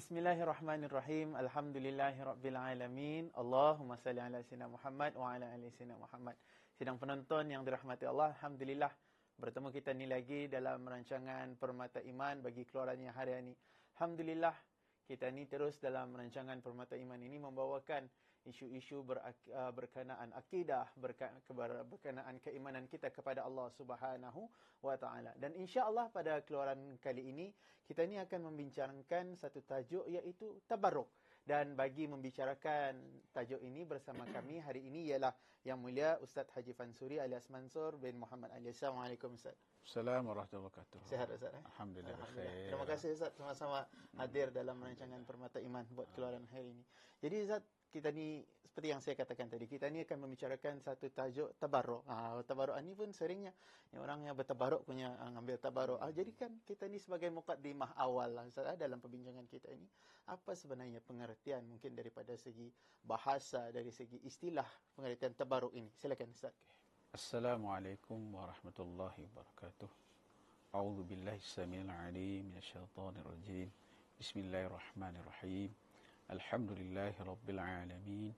Bismillahirrahmanirrahim. Alhamdulillahirabbil alamin. Allahumma salli ala sayyidina Muhammad wa ala ali sayyidina Muhammad. Sidang penonton yang dirahmati Allah, alhamdulillah bertemu kita ni lagi dalam rancangan Permata Iman bagi keluarannya hari ini. Alhamdulillah kita ni terus dalam rancangan Permata Iman ini membawakan isu-isu berkenaan akidah, berkenaan keimanan kita kepada Allah Subhanahu wa taala. Dan insya-Allah pada keluaran kali ini kita ni akan membincangkan satu tajuk iaitu tabarruk. Dan bagi membicarakan tajuk ini bersama kami hari ini ialah Yang Mulia Ustaz Haji Fansuri alias Mansur bin Muhammad alias. Assalamualaikum Ustaz. Assalamualaikum warahmatullahi wabarakatuh. Sihat Ustaz? Alhamdulillah. Terima kasih Ustaz sama-sama hadir dalam rancangan Permata Iman buat keluaran hari ini. Jadi Ustaz, kita ni seperti yang saya katakan tadi, kita ni akan membicarakan satu tajuk tabarruk. Tabarruk ni pun seringnya orang yang bertabarruk punya ngambil tabarruk. Jadi kan kita ni sebagai mukaddimah awal lah Ustaz, dalam perbincangan kita ini, apa sebenarnya pengertian mungkin daripada segi bahasa, dari segi istilah pengertian tabarruk ini. Silakan Ustaz. Assalamualaikum warahmatullahi wabarakatuh. A'udzu billahi samiil 'aliim minasyaitonir rajim. Bismillahirrahmanirrahim. Alhamdulillahi rabbil alamin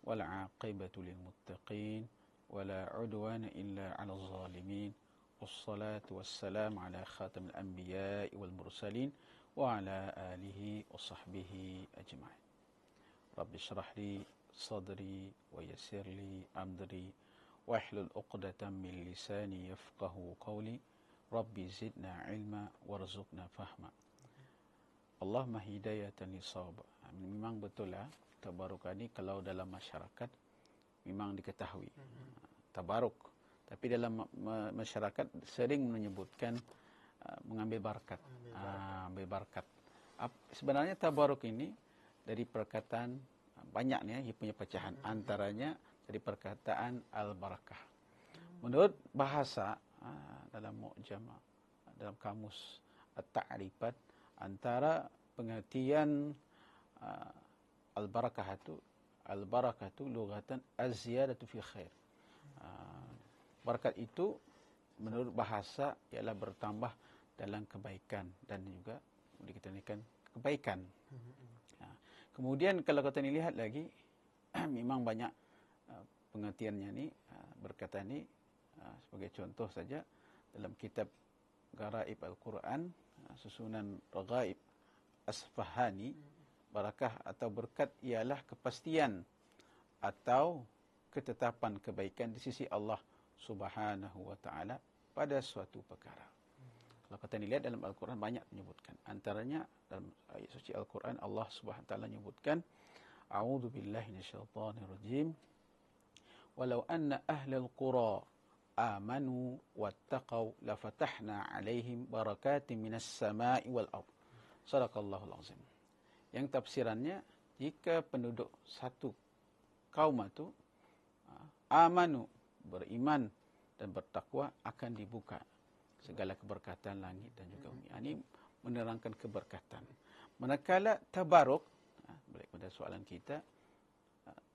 wal 'aqibatu lil muttaqin wala 'udwana illa 'alal zalimin. Wassalatu wassalamu ala khatamil anbiya'i wal mursalin wa ala alihi wa sahbihi ajma'in. Rabbi shrah li sadri wa yassir li amri wahlul 'uqdatam min lisani yafqahu qawli. Rabbi zidna 'ilma warzuqna fahma. Allahumma hidayatan lisawab. Memang betul lah tabaruk ni kalau dalam masyarakat memang diketahui tabaruk, tapi dalam masyarakat sering menyebutkan mengambil barakat. Ambil barakat. Sebenarnya tabaruk ini dari perkataan banyak ni, ia punya pecahan. Antaranya dari perkataan al-barakah. Menurut bahasa dalam mu'jam, dalam kamus at-ta'rifat, antara pengertian al-barakah itu lughatan az-ziyadatu fi khair. Barakat itu menurut bahasa ialah bertambah dalam kebaikan dan juga dikatakan kebaikan. Kemudian kalau kita lihat lagi memang banyak pengertiannya ni, berkata ni sebagai contoh saja dalam kitab Gharaib Al-Quran, susunan Raghaib Asfahani, barakah atau berkat ialah kepastian atau ketetapan kebaikan di sisi Allah Subhanahu wa taala pada suatu perkara. Kalau kita lihat dalam Al-Quran banyak menyebutkan. Antaranya dalam ayat suci Al-Quran Allah Subhanahu wa taala menyebutkan, A'udzu billahi minasyaitonir rajim. Walau anna ahlal qura amanu wattaqau lafatahna 'alaihim barakatin minas sama'i wal ardh. Shadaqallahul azim. Yang tafsirannya, jika penduduk satu kaum itu amanu, beriman dan bertakwa, akan dibuka segala keberkatan langit dan juga bumi. Ini menerangkan keberkatan. Manakala tabaruk, balik pada soalan kita,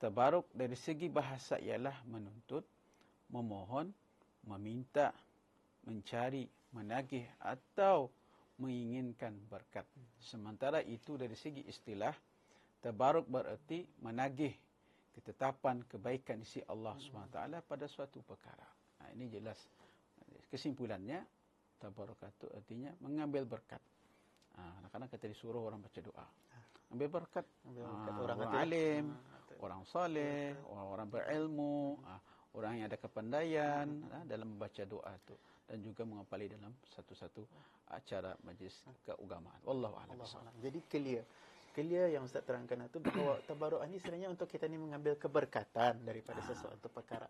tabaruk dari segi bahasa ialah menuntut, memohon, meminta, mencari, menagih atau menginginkan berkat. Sementara itu dari segi istilah, tabaruk berarti menagih ketetapan kebaikan di sisi Allah SWT pada suatu perkara. Ini jelas. Kesimpulannya, tabaruk itu artinya mengambil berkat. Kadang-kadang kita disuruh orang baca doa. Ambil berkat. Orang alim, orang saleh, orang berilmu, orang yang ada kepandaian dalam membaca doa itu, dan juga menghafali dalam satu-satu acara majlis keagamaan. Wallahu a'lam. Jadi clear yang Ustaz terangkan itu bahawa tabarruk ini sebenarnya untuk kita ni mengambil keberkatan daripada sesuatu perkara.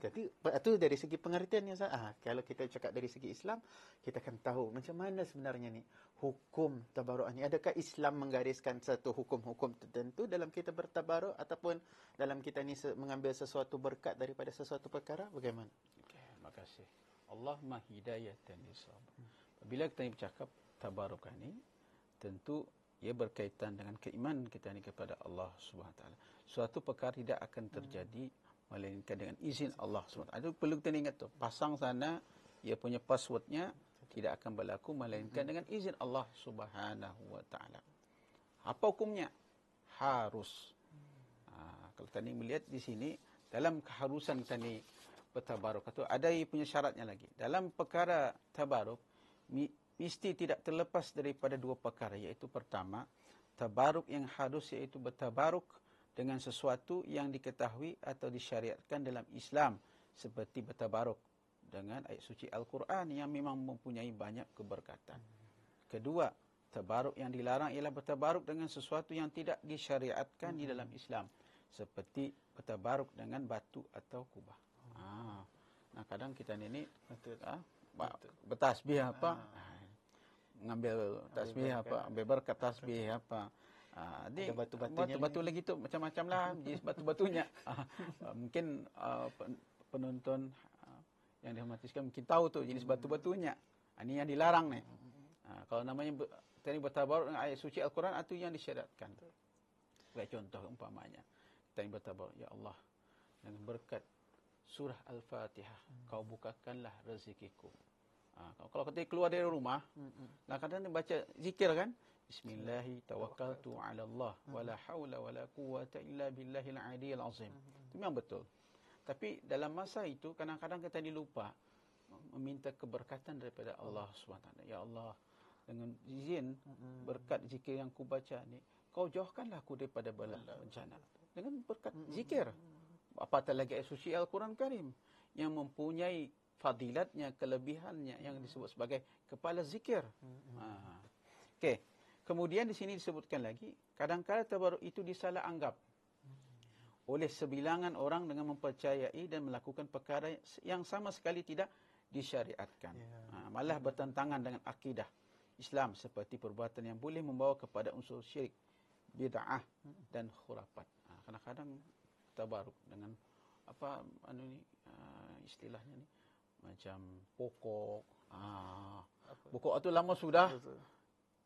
Jadi itu dari segi pengertiannya Ustaz. Kalau kita cakap dari segi Islam, kita akan tahu macam mana sebenarnya ni hukum tabarruk ini. Adakah Islam menggariskan satu hukum-hukum tertentu dalam kita bertabarruk ataupun dalam kita ni mengambil sesuatu berkat daripada sesuatu perkara? Bagaimana? Okey, terima kasih. Allahumma hidayatan lisawab. Bila kita bercakap tabarruk ini, tentu ia berkaitan dengan keimanan kita ni kepada Allah SWT. Suatu perkara tidak akan terjadi melainkan dengan izin Allah SWT. Itu perlu kita ingat tu. Pasang sana, ia punya passwordnya tidak akan berlaku melainkan dengan izin Allah Subhanahu wa taala. Apa hukumnya? Harus. Kalau tadi melihat di sini, dalam keharusan tadi bertabaruk itu ada punya syaratnya lagi. Dalam perkara tabaruk, mesti tidak terlepas daripada dua perkara, iaitu pertama, tabaruk yang harus iaitu bertabaruk dengan sesuatu yang diketahui atau disyariatkan dalam Islam, seperti bertabaruk dengan ayat suci Al-Quran yang memang mempunyai banyak keberkatan. Kedua, tabaruk yang dilarang ialah bertabaruk dengan sesuatu yang tidak disyariatkan di dalam Islam, seperti bertabaruk dengan batu atau kubah. Nah, kadang kita ni bertasbih apa, mengambil tasbih apa, ambil berkat tasbih apa. Ada batu-batu lagi tu macam-macam lah jenis batu-batunya. Mungkin penonton yang dihormati sekalian mungkin tahu tu jenis batu-batunya. Ini yang dilarang ni. Kalau namanya tadi bertabaruk dengan ayat suci Al-Quran, itu yang disyariatkan. Sebagai contoh umpamanya, kita ingin bertabaruk, ya Allah, dengan berkat surah Al-Fatihah, kau bukakanlah rezekiku. Kalau kita keluar dari rumah, kadang-kadang baca zikir kan, Bismillahi tawakkaltu ala Allah, wala hawla wala quwwata illa billahil aliyil azim. Itu memang betul. Tapi dalam masa itu, kadang-kadang kita lupa meminta keberkatan daripada Allah SWT. Ya Allah, dengan izin berkat zikir yang ku baca ni, kau jauhkanlah aku daripada bala bencana. Dengan berkat zikir. Apatah lagi ayat suci Al-Quran Karim yang mempunyai fadilatnya, kelebihannya yang disebut sebagai kepala zikir. Okey. Kemudian di sini disebutkan lagi, kadang-kadang tabaruk itu disalah anggap oleh sebilangan orang dengan mempercayai dan melakukan perkara yang sama sekali tidak disyariatkan. Malah bertentangan dengan akidah Islam, seperti perbuatan yang boleh membawa kepada unsur syirik, bid'ah dan khurafat. Kadang-kadang tabaruk dengan apa istilahnya ni, macam pokok. Pokok itu lama sudah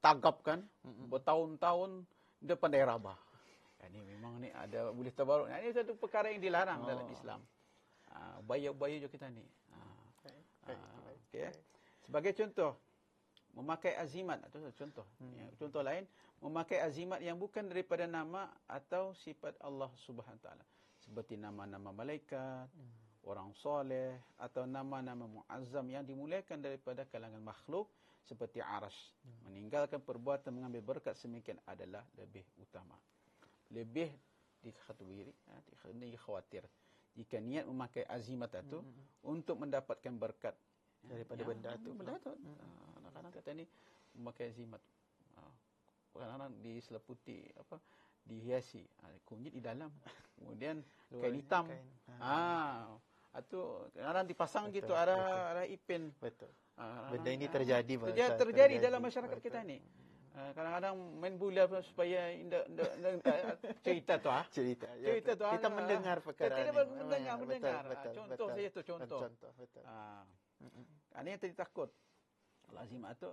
tagap kan, bertahun-tahun dia pandai rabah. Ini memang ni ada boleh tabaruk. Ini satu perkara yang dilarang dalam Islam. Upaya-upaya je kita ni. Okay. Sebagai contoh, memakai azimat atau contoh. Contoh lain, memakai azimat yang bukan daripada nama atau sifat Allah Subhanahu Taala, seperti nama-nama malaikat, orang soleh, atau nama-nama muazzam yang dimuliakan daripada kalangan makhluk seperti arash. Meninggalkan perbuatan mengambil berkat semikian adalah lebih utama. Lebih dikhawatir jika niat memakai azimat itu untuk mendapatkan berkat daripada benda itu. Kadang-kadang kata ni memakai azimat. Kadang-kadang diseleputi dihiasi kunyit di dalam, kemudian kain hitam. Itu kadang-kadang dipasang betul, gitu arah ipin. Betul. Benda ini terjadi dalam masyarakat kita ni. Kadang-kadang main bola supaya cerita tu cerita tu kita mendengar perkara ini. Mendengar. Contoh saja tu contoh. Betul. Ini yang tadi takut. Kalau azimat tu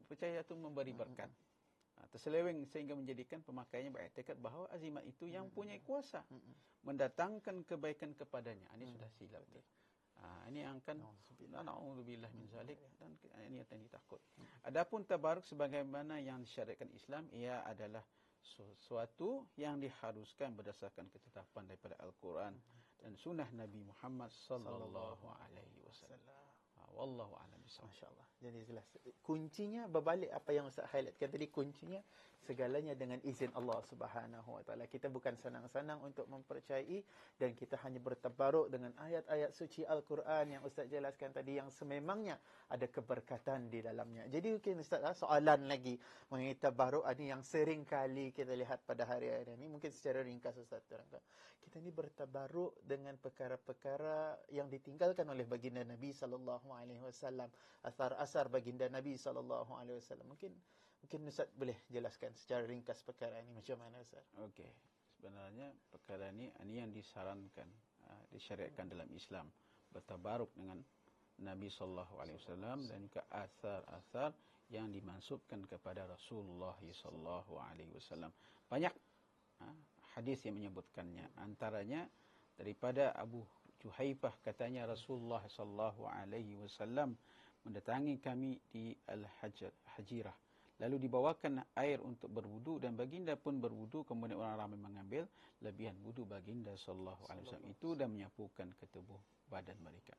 percaya tu memberi berkat. Terseleweng sehingga menjadikan pemakainya beriktikad bahawa azimat itu yang punya kuasa mendatangkan kebaikan kepadanya. Ini sudah silap ni. Ini yang akan na'udzubillah min zalik, dan ini yang ditakut. Adapun tabaruk sebagaimana yang disyariatkan Islam, ia adalah sesuatu yang diharuskan berdasarkan ketetapan daripada Al-Quran dan sunnah Nabi Muhammad sallallahu alaihi wasallam. Wallahu a'lam bishawab. Masya-Allah. Jadi jelas. Kuncinya berbalik apa yang Ustaz highlightkan tadi, kuncinya segalanya dengan izin Allah Subhanahu Wa Taala. Kita bukan senang-senang untuk mempercayai, dan kita hanya bertabaruk dengan ayat-ayat suci Al-Quran yang Ustaz jelaskan tadi, yang sememangnya ada keberkatan di dalamnya. Jadi mungkin Ustaz, soalan lagi mengenai tabaruk ini yang sering kali kita lihat pada hari-hari ini. Mungkin secara ringkas Ustaz terangkan. Kita ni bertabaruk dengan perkara-perkara yang ditinggalkan oleh baginda Nabi sallallahu alaihi wasallam, asar-asar baginda Nabi sallallahu alaihi wasallam. Mungkin Ustaz boleh jelaskan secara ringkas perkara ini macam mana Ustaz? Okey. Sebenarnya perkara ini yang disarankan, disyariatkan dalam Islam, bertabaruk dengan Nabi sallallahu alaihi wasallam dan juga asar-asar yang dimansubkan kepada Rasulullah sallallahu alaihi wasallam. Banyak hadis yang menyebutkannya. Antaranya daripada Abu Juhaifah, katanya Rasulullah sallallahu alaihi wasallam mendatangi kami di Al-Hajirah. Lalu dibawakan air untuk berwudu dan baginda pun berwudu, kemudian orang ramai mengambil lebihan wudu baginda sallallahu alaihi wasallam itu dan menyapukan ke tubuh badan mereka.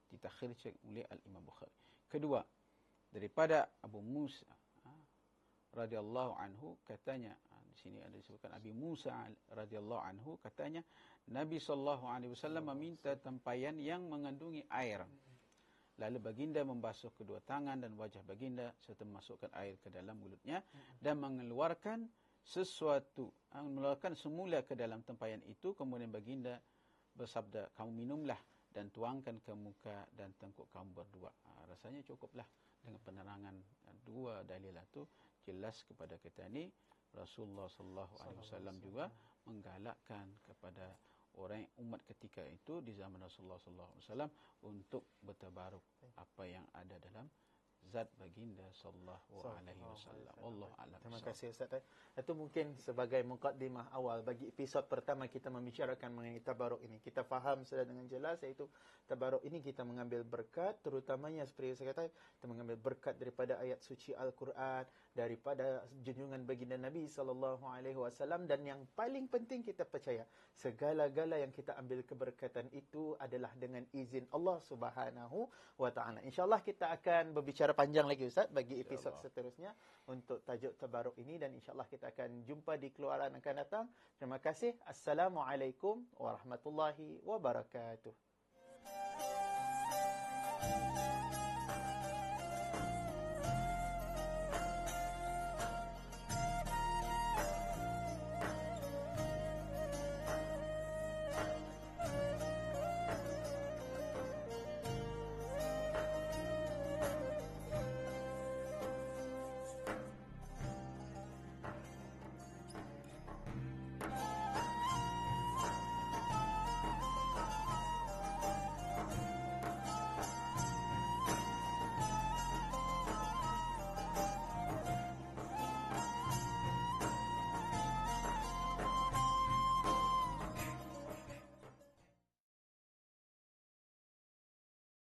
Ditakhir oleh Al-Imam Bukhari. Kedua, daripada Abu Musa radhiyallahu anhu katanya, di sini ada disebutkan Abi Musa radhiyallahu anhu katanya, Nabi sallallahu alaihi wasallam meminta tempayan yang mengandungi air. Lalu baginda membasuh kedua tangan dan wajah baginda serta memasukkan air ke dalam mulutnya dan mengeluarkan sesuatu, mengeluarkan semula ke dalam tempayan itu. Kemudian baginda bersabda, kamu minumlah dan tuangkan ke muka dan tengkuk kamu berdua. Rasanya cukuplah dengan penerangan dua dalil itu jelas kepada kita ni Rasulullah sallallahu alaihi wasallam juga menggalakkan kepada orang umat ketika itu di zaman Rasulullah sallallahu alaihi wasallam untuk bertabaruk apa yang ada dalam zat baginda sallallahu alaihi wasallam. Wallahu a'lam. Terima kasih Ustaz. Itu mungkin sebagai mukaddimah awal bagi episod pertama kita membicarakan mengenai tabaruk ini. Kita faham sudah dengan jelas, iaitu tabaruk ini kita mengambil berkat, terutamanya seperti saya kata, kita mengambil berkat daripada ayat suci Al-Quran, daripada junjungan baginda Nabi sallallahu alaihi wasallam, dan yang paling penting kita percaya segala-gala yang kita ambil keberkatan itu adalah dengan izin Allah Subhanahu wa taala. Insya-Allah kita akan berbicara panjang lagi Ustaz bagi episod seterusnya untuk tajuk tabaruk ini, dan insya-Allah kita akan jumpa di keluaran akan datang. Terima kasih. Assalamualaikum warahmatullahi wabarakatuh.